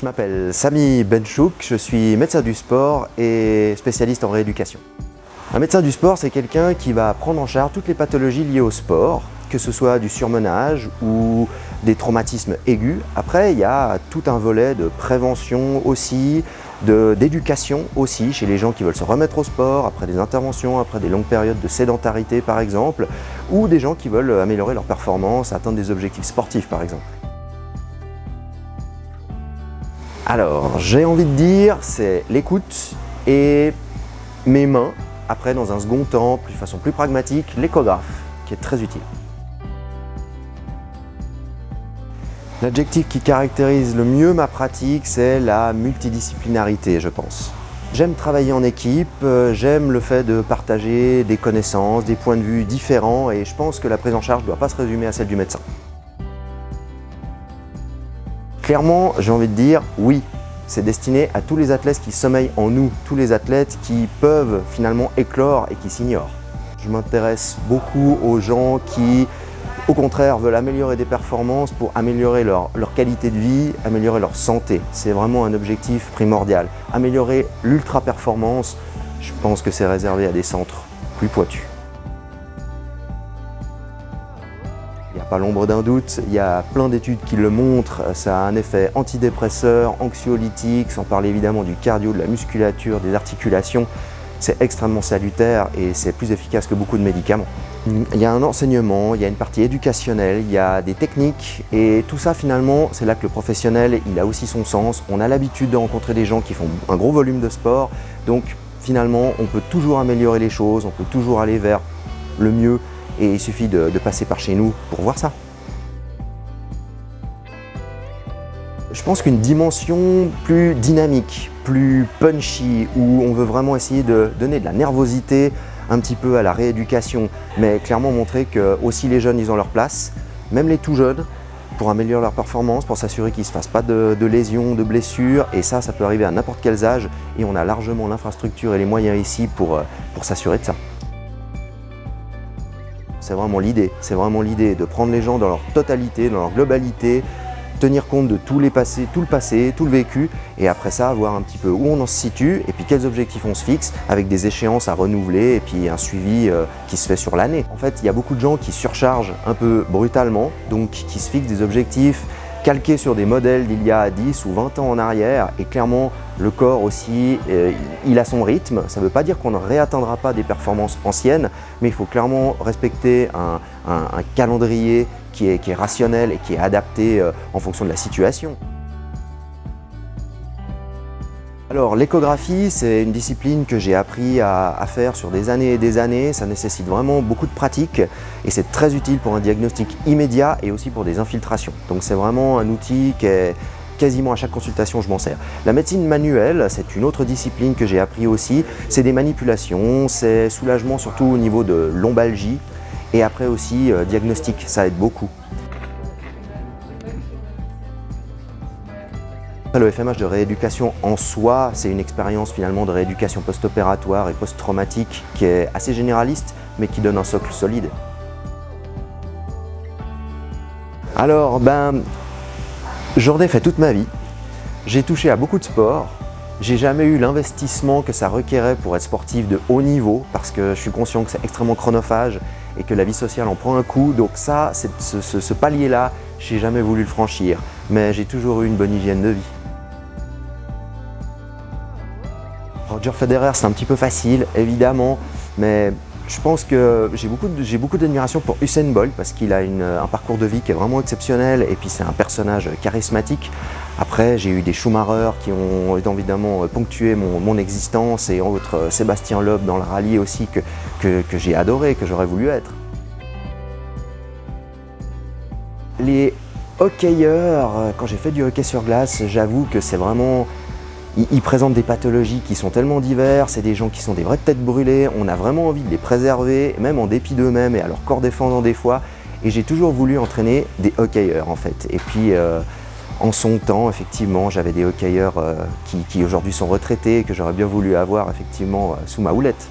Je m'appelle Sami Benchouk, je suis médecin du sport et spécialiste en rééducation. Un médecin du sport, c'est quelqu'un qui va prendre en charge toutes les pathologies liées au sport, que ce soit du surmenage ou des traumatismes aigus. Après, il y a tout un volet de prévention aussi, d'éducation aussi, chez les gens qui veulent se remettre au sport, après des interventions, après des longues périodes de sédentarité par exemple, ou des gens qui veulent améliorer leur performance, atteindre des objectifs sportifs par exemple. Alors, j'ai envie de dire, c'est l'écoute et mes mains, après dans un second temps, de façon plus pragmatique, l'échographe, qui est très utile. L'adjectif qui caractérise le mieux ma pratique, c'est la multidisciplinarité, je pense. J'aime travailler en équipe, j'aime le fait de partager des connaissances, des points de vue différents et je pense que la prise en charge ne doit pas se résumer à celle du médecin. Clairement, j'ai envie de dire oui, c'est destiné à tous les athlètes qui sommeillent en nous, tous les athlètes qui peuvent finalement éclore et qui s'ignorent. Je m'intéresse beaucoup aux gens qui, au contraire, veulent améliorer des performances pour améliorer leur qualité de vie, améliorer leur santé. C'est vraiment un objectif primordial. Améliorer l'ultra-performance, je pense que c'est réservé à des centres plus pointus. Il n'y a pas l'ombre d'un doute, il y a plein d'études qui le montrent, ça a un effet antidépresseur, anxiolytique, sans parler évidemment du cardio, de la musculature, des articulations. C'est extrêmement salutaire et c'est plus efficace que beaucoup de médicaments. Il y a un enseignement, il y a une partie éducationnelle, il y a des techniques et tout ça finalement, c'est là que le professionnel, il a aussi son sens. On a l'habitude de rencontrer des gens qui font un gros volume de sport, donc finalement on peut toujours améliorer les choses, on peut toujours aller vers le mieux. Et il suffit de passer par chez nous pour voir ça. Je pense qu'une dimension plus dynamique, plus punchy, où on veut vraiment essayer de donner de la nervosité un petit peu à la rééducation, mais clairement montrer que aussi les jeunes ils ont leur place, même les tout jeunes, pour améliorer leur performance, pour s'assurer qu'ils ne se fassent pas de lésions, de blessures, et ça peut arriver à n'importe quel âge, et on a largement l'infrastructure et les moyens ici pour s'assurer de ça. C'est vraiment l'idée de prendre les gens dans leur totalité, dans leur globalité, tenir compte de tout le passé, tout le vécu, et après ça, voir un petit peu où on en se situe, et puis quels objectifs on se fixe, avec des échéances à renouveler, et puis un suivi qui se fait sur l'année. En fait, il y a beaucoup de gens qui surchargent un peu brutalement, donc qui se fixent des objectifs calqués sur des modèles d'il y a 10 ou 20 ans en arrière, et clairement, le corps aussi, il a son rythme. Ça ne veut pas dire qu'on ne réatteindra pas des performances anciennes, mais il faut clairement respecter un calendrier qui est rationnel et qui est adapté en fonction de la situation. Alors l'échographie, c'est une discipline que j'ai appris à faire sur des années et des années. Ça nécessite vraiment beaucoup de pratique et c'est très utile pour un diagnostic immédiat et aussi pour des infiltrations. Donc c'est vraiment un outil qui est quasiment à chaque consultation, je m'en sers. La médecine manuelle, c'est une autre discipline que j'ai appris aussi. C'est des manipulations, c'est soulagement surtout au niveau de lombalgie et après aussi diagnostic, ça aide beaucoup. Le FMH de rééducation en soi, c'est une expérience finalement de rééducation post-opératoire et post-traumatique qui est assez généraliste, mais qui donne un socle solide. Alors, j'en ai fait toute ma vie. J'ai touché à beaucoup de sports. J'ai jamais eu l'investissement que ça requérait pour être sportif de haut niveau, parce que je suis conscient que c'est extrêmement chronophage et que la vie sociale en prend un coup. Donc ça, ce palier-là, j'ai jamais voulu le franchir, mais j'ai toujours eu une bonne hygiène de vie. Roger Federer, c'est un petit peu facile, évidemment, mais je pense que j'ai beaucoup d'admiration pour Usain Bolt parce qu'il a un parcours de vie qui est vraiment exceptionnel et puis c'est un personnage charismatique. Après, j'ai eu des Schumacher qui ont évidemment ponctué mon existence et autres Sébastien Loeb dans le rallye aussi que j'ai adoré, que j'aurais voulu être. Les hockeyeurs, quand j'ai fait du hockey sur glace, j'avoue que c'est vraiment... Ils présentent des pathologies qui sont tellement diverses, c'est des gens qui sont des vraies têtes brûlées, on a vraiment envie de les préserver, même en dépit d'eux-mêmes et à leur corps défendant des fois. Et j'ai toujours voulu entraîner des hockeyeurs en fait. Et puis en son temps, effectivement, j'avais des hockeyeurs qui aujourd'hui sont retraités et que j'aurais bien voulu avoir effectivement sous ma houlette.